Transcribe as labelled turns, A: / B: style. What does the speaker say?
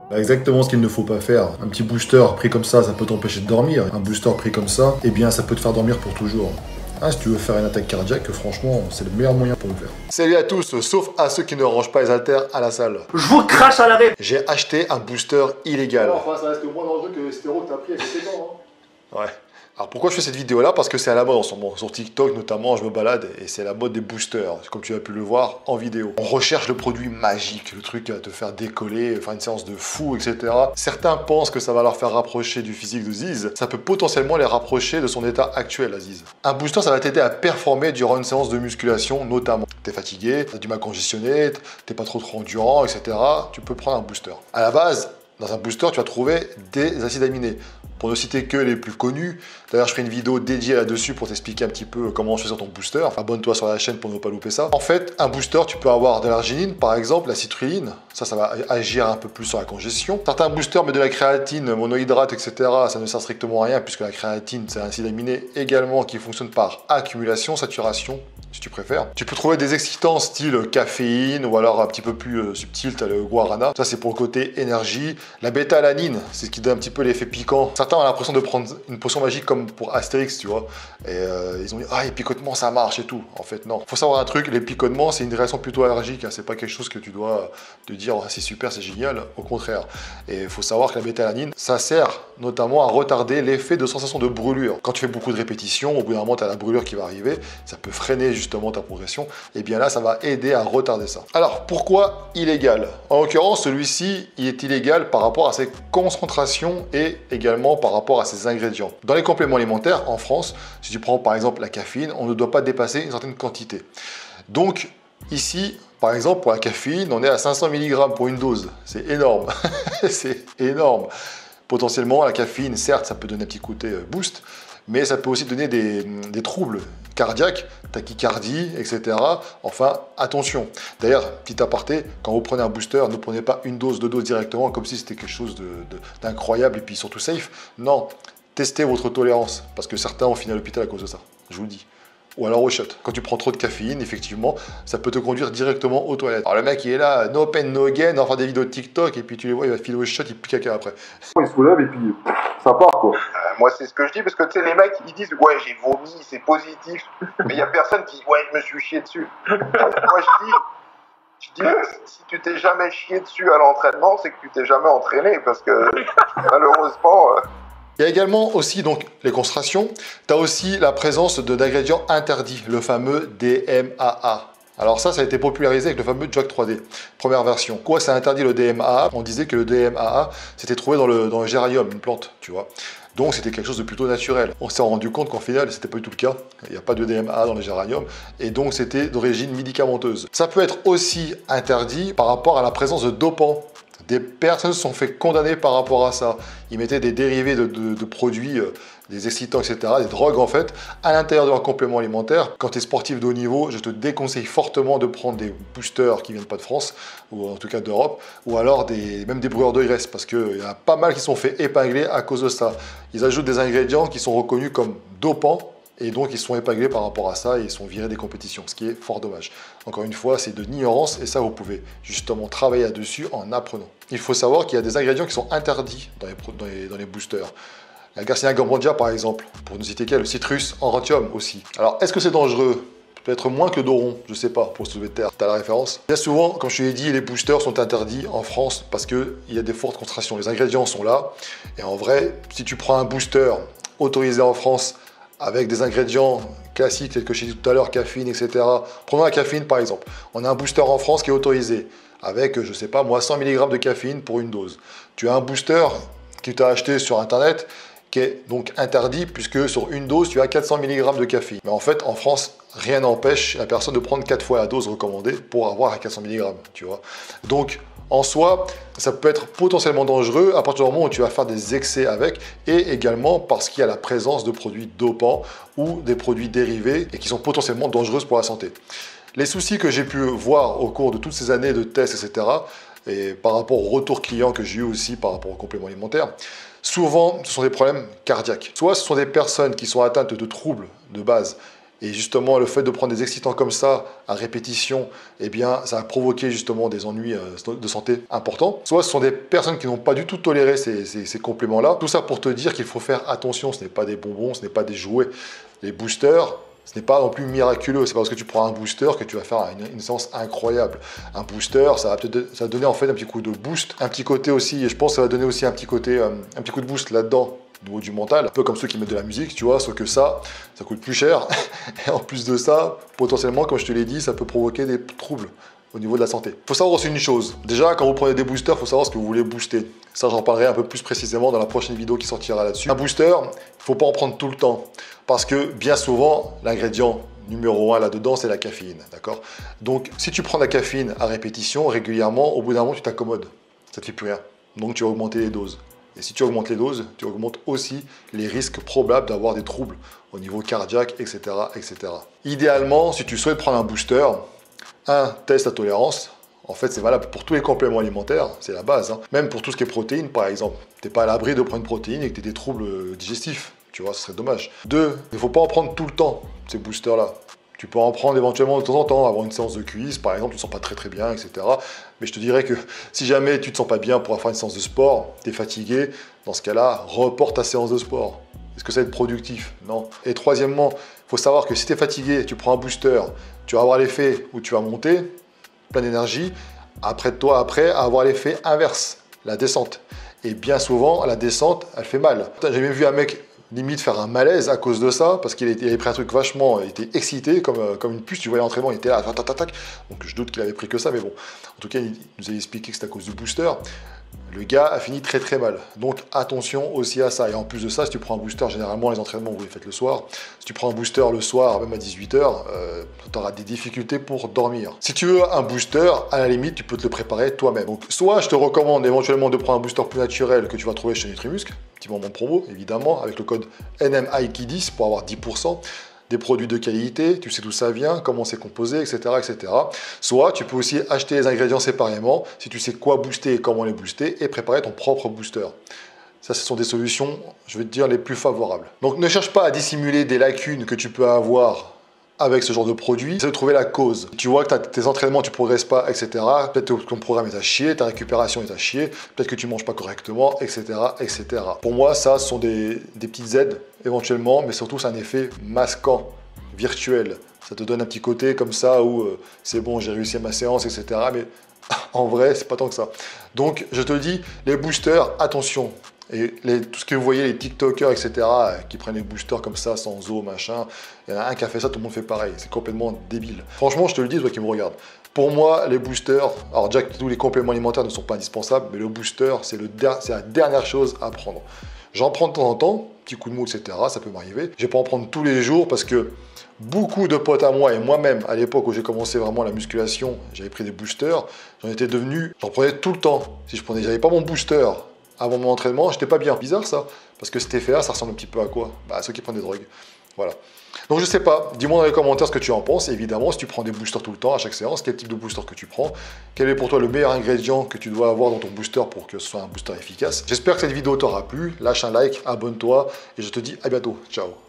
A: Bah, exactement ce qu'il ne faut pas faire. Un petit booster pris comme ça peut t'empêcher de dormir. Un booster pris comme ça, eh bien ça peut te faire dormir pour toujours. Ah, si tu veux faire une attaque cardiaque, franchement, c'est le meilleur moyen pour le faire. Salut à tous, sauf à ceux qui ne rangent pas les haltères à la salle.
B: Je vous crache à l'arrêt.
A: J'ai acheté un booster illégal.
C: Enfin, ça reste moins dangereux que le stéro que t'as pris avec tes dents.
A: Ouais. Alors pourquoi je fais cette vidéo là? Parce que c'est à la mode en ce moment. Sur TikTok notamment, je me balade et c'est la mode des boosters, comme tu as pu le voir en vidéo. On recherche le produit magique, le truc qui va te faire décoller, faire une séance de fou, etc. Certains pensent que ça va leur faire rapprocher du physique de Ziz. Ça peut potentiellement les rapprocher de son état actuel à Ziz. Un booster, ça va t'aider à performer durant une séance de musculation notamment. T'es fatigué, t'as du mal congestionné, t'es pas trop endurant, etc. Tu peux prendre un booster. À la base, dans un booster, tu vas trouver des acides aminés. Pour ne citer que les plus connus. D'ailleurs, je ferai une vidéo dédiée là-dessus pour t'expliquer un petit peu comment choisir ton booster. Abonne-toi sur la chaîne pour ne pas louper ça. En fait, un booster, tu peux avoir de l'arginine, par exemple, la citrulline. Ça va agir un peu plus sur la congestion. Certains boosters mettent de la créatine, monohydrate, etc. Ça ne sert strictement à rien puisque la créatine, c'est un acide aminé également qui fonctionne par accumulation, saturation, si tu préfères. Tu peux trouver des excitants style caféine ou alors un petit peu plus subtil, tu as le guarana. Ça, c'est pour le côté énergie. La bêta-alanine, c'est ce qui donne un petit peu l'effet piquant. Certains ont l'impression de prendre une potion magique comme pour Astérix, tu vois. Et ils ont dit, ah, les picotements, ça marche et tout. En fait, non. Faut savoir un truc, les picotements, c'est une réaction plutôt allergique. Hein. C'est pas quelque chose que tu dois te dire, oh, c'est super, c'est génial. Au contraire. Et il faut savoir que la bêta-alanine, ça sert notamment à retarder l'effet de sensation de brûlure. Quand tu fais beaucoup de répétitions, au bout d'un moment, tu as la brûlure qui va arriver. Ça peut freiner justement ta progression. Et bien là, ça va aider à retarder ça. Alors, pourquoi illégal? En l'occurrence, celui-ci, il est illégal par rapport à ses concentrations et également par rapport à ses ingrédients. Dans les compléments alimentaires, en France, si tu prends par exemple la caféine, on ne doit pas dépasser une certaine quantité. Donc, ici, par exemple, pour la caféine, on est à 500 mg pour une dose. C'est énorme. C'est énorme. Potentiellement, la caféine, certes, ça peut donner un petit côté boost, mais ça peut aussi donner des troubles cardiaques, tachycardie, etc. Enfin, attention. D'ailleurs, petit aparté, quand vous prenez un booster, ne prenez pas une dose, deux doses directement, comme si c'était quelque chose d'incroyable et puis surtout safe. Non, testez votre tolérance, parce que certains ont fini à l'hôpital à cause de ça, je vous le dis. Ou alors au shot. Quand tu prends trop de caféine, effectivement, ça peut te conduire directement aux toilettes. Alors le mec, il est là, no pain, no gain, on va faire des vidéos de TikTok, et puis tu les vois, il va filer au shot, il pique caca après.
C: Il se soulève et puis ça part quoi.
D: Moi, c'est ce que je dis, parce que tu sais, les mecs, ils disent, ouais, j'ai vomi, c'est positif. Mais il n'y a personne qui dit, ouais, je me suis chié dessus. Moi, je dis, si tu t'es jamais chié dessus à l'entraînement, c'est que tu t'es jamais entraîné, parce que malheureusement...
A: Il y a également aussi donc les concentrations. Tu as aussi la présence d'ingrédients interdits, le fameux DMAA. Alors ça a été popularisé avec le fameux Jack 3D, première version. Quoi, ça interdit le DMAA? On disait que le DMAA s'était trouvé dans le géranium, une plante, tu vois. Donc c'était quelque chose de plutôt naturel. On s'est rendu compte qu'en final, c'était pas du tout le cas. Il n'y a pas de DMAA dans le géranium. Et donc c'était d'origine médicamenteuse. Ça peut être aussi interdit par rapport à la présence de dopants. Des personnes se sont fait condamner par rapport à ça. Ils mettaient des dérivés de produits, des excitants, etc., des drogues en fait, à l'intérieur de leur complément alimentaire. Quand tu es sportif de haut niveau, je te déconseille fortement de prendre des boosters qui viennent pas de France, ou en tout cas d'Europe, ou alors même des brûleurs de graisse, parce qu'il y en a pas mal qui sont fait épingler à cause de ça. Ils ajoutent des ingrédients qui sont reconnus comme dopants, et donc, ils sont épinglés par rapport à ça et ils sont virés des compétitions, ce qui est fort dommage. Encore une fois, c'est de l'ignorance et ça, vous pouvez justement travailler là-dessus en apprenant. Il faut savoir qu'il y a des ingrédients qui sont interdits dans les boosters. La Garcinia Gambrandia, par exemple, pour ne citer qu'elle, le citrus aurantium aussi. Alors, est-ce que c'est dangereux? Peut-être moins que Doron, je sais pas, pour soulever de terre. Tu as la référence? Bien souvent, comme je te l'ai dit, les boosters sont interdits en France parce qu'il y a des fortes concentrations. Les ingrédients sont là. Et en vrai, si tu prends un booster autorisé en France, avec des ingrédients classiques tels que je t'ai dit tout à l'heure, caféine, etc. Prenons la caféine par exemple. On a un booster en France qui est autorisé avec, je sais pas moi, 100 mg de caféine pour une dose. Tu as un booster que tu as acheté sur internet qui est donc interdit puisque sur une dose tu as 400 mg de caféine. Mais en fait en France, rien n'empêche la personne de prendre 4 fois la dose recommandée pour avoir à 400 mg, tu vois. Donc en soi, ça peut être potentiellement dangereux à partir du moment où tu vas faire des excès avec et également parce qu'il y a la présence de produits dopants ou des produits dérivés et qui sont potentiellement dangereux pour la santé. Les soucis que j'ai pu voir au cours de toutes ces années de tests, etc. et par rapport au retour client que j'ai eu aussi par rapport aux compléments alimentaires, souvent ce sont des problèmes cardiaques. Soit ce sont des personnes qui sont atteintes de troubles de base Et justement, le fait de prendre des excitants comme ça, à répétition, eh bien, ça a provoqué justement des ennuis de santé importants. Soit ce sont des personnes qui n'ont pas du tout toléré ces compléments-là. Tout ça pour te dire qu'il faut faire attention, ce n'est pas des bonbons, ce n'est pas des jouets. Les boosters, ce n'est pas non plus miraculeux. C'est pas parce que tu prends un booster que tu vas faire une séance incroyable. Un booster, ça va donner en fait un petit coup de boost. Un petit côté aussi, et je pense que ça va donner aussi un petit coup de boost là-dedans. Au niveau du mental, un peu comme ceux qui mettent de la musique, tu vois, sauf que ça coûte plus cher. Et en plus de ça, potentiellement, comme je te l'ai dit, ça peut provoquer des troubles au niveau de la santé. Il faut savoir aussi une chose. Déjà, quand vous prenez des boosters, il faut savoir ce que vous voulez booster. Ça, j'en parlerai un peu plus précisément dans la prochaine vidéo qui sortira là-dessus. Un booster, il ne faut pas en prendre tout le temps. Parce que bien souvent, l'ingrédient numéro 1 là-dedans, c'est la caféine. D'accord? Donc, si tu prends de la caféine à répétition, régulièrement, au bout d'un moment, tu t'accommodes. Ça ne te fait plus rien. Donc, tu vas augmenter les doses. Et si tu augmentes les doses, tu augmentes aussi les risques probables d'avoir des troubles au niveau cardiaque, etc., etc. Idéalement, si tu souhaites prendre un booster, teste ta tolérance. En fait, c'est valable pour tous les compléments alimentaires, c'est la base. Même pour tout ce qui est protéines, par exemple. Tu n'es pas à l'abri de prendre une protéine et que tu aies des troubles digestifs. Tu vois, ce serait dommage. 2, il ne faut pas en prendre tout le temps, ces boosters-là. Tu peux en prendre éventuellement de temps en temps, avoir une séance de cuisse, par exemple, tu ne te sens pas très bien, etc. Mais je te dirais que si jamais tu ne te sens pas bien pour faire une séance de sport, tu es fatigué, dans ce cas-là, reporte ta séance de sport. Est-ce que ça va être productif? Non. Et troisièmement, il faut savoir que si tu es fatigué, tu prends un booster, tu vas avoir l'effet où tu vas monter, plein d'énergie, après avoir l'effet inverse, la descente. Et bien souvent, la descente, elle fait mal. J'ai même vu un mec limite faire un malaise à cause de ça, parce qu'il avait pris un truc vachement, il était excité, comme une puce, tu voyais l'entraînement, il était là, tac, tac, tac. Donc je doute qu'il avait pris que ça, mais bon. En tout cas, il nous a expliqué que c'était à cause du booster. Le gars a fini très mal. Donc attention aussi à ça. Et en plus de ça, si tu prends un booster, généralement les entraînements, vous les faites le soir. Si tu prends un booster le soir, même à 18h, tu auras des difficultés pour dormir. Si tu veux un booster, à la limite, tu peux te le préparer toi-même. Donc soit je te recommande éventuellement de prendre un booster plus naturel que tu vas trouver chez Nutrimuscle, petit moment promo, évidemment, avec le code NMIKI10 pour avoir 10%. Des produits de qualité, tu sais d'où ça vient, comment c'est composé, etc., etc. Soit tu peux aussi acheter les ingrédients séparément, si tu sais quoi booster et comment les booster, et préparer ton propre booster. Ça, ce sont des solutions, je vais te dire, les plus favorables. Donc ne cherche pas à dissimuler des lacunes que tu peux avoir avec ce genre de produit, c'est de trouver la cause. Tu vois que tes entraînements, tu ne progresses pas, etc. Peut-être que ton programme est à chier, ta récupération est à chier, peut-être que tu ne manges pas correctement, etc., etc. Pour moi, ça, ce sont des petites aides, éventuellement, mais surtout, c'est un effet masquant, virtuel. Ça te donne un petit côté comme ça où c'est bon, j'ai réussi à ma séance, etc. Mais en vrai, c'est pas tant que ça. Donc, je te dis, les boosters, attention. Et tout ce que vous voyez, les TikTokers, etc., qui prennent les boosters comme ça, sans eau, machin, il y en a un qui a fait ça, tout le monde fait pareil. C'est complètement débile. Franchement, je te le dis, toi qui me regardes. Pour moi, les boosters, alors déjà que tous les compléments alimentaires ne sont pas indispensables, mais le booster, c'est la dernière chose à prendre. J'en prends de temps en temps, petit coup de mou, etc., ça peut m'arriver. Je ne vais pas en prendre tous les jours parce que beaucoup de potes à moi et moi-même, à l'époque où j'ai commencé vraiment la musculation, j'avais pris des boosters, j'en prenais tout le temps. Si j'avais pas mon booster avant mon entraînement, j'étais pas bien. Bizarre ça, parce que cet effet-là, ça ressemble un petit peu à quoi? À ceux qui prennent des drogues. Voilà. Donc je sais pas, dis-moi dans les commentaires ce que tu en penses. Et évidemment, si tu prends des boosters tout le temps, à chaque séance, quel type de booster que tu prends? Quel est pour toi le meilleur ingrédient que tu dois avoir dans ton booster pour que ce soit un booster efficace? J'espère que cette vidéo t'aura plu. Lâche un like, abonne-toi et je te dis à bientôt. Ciao.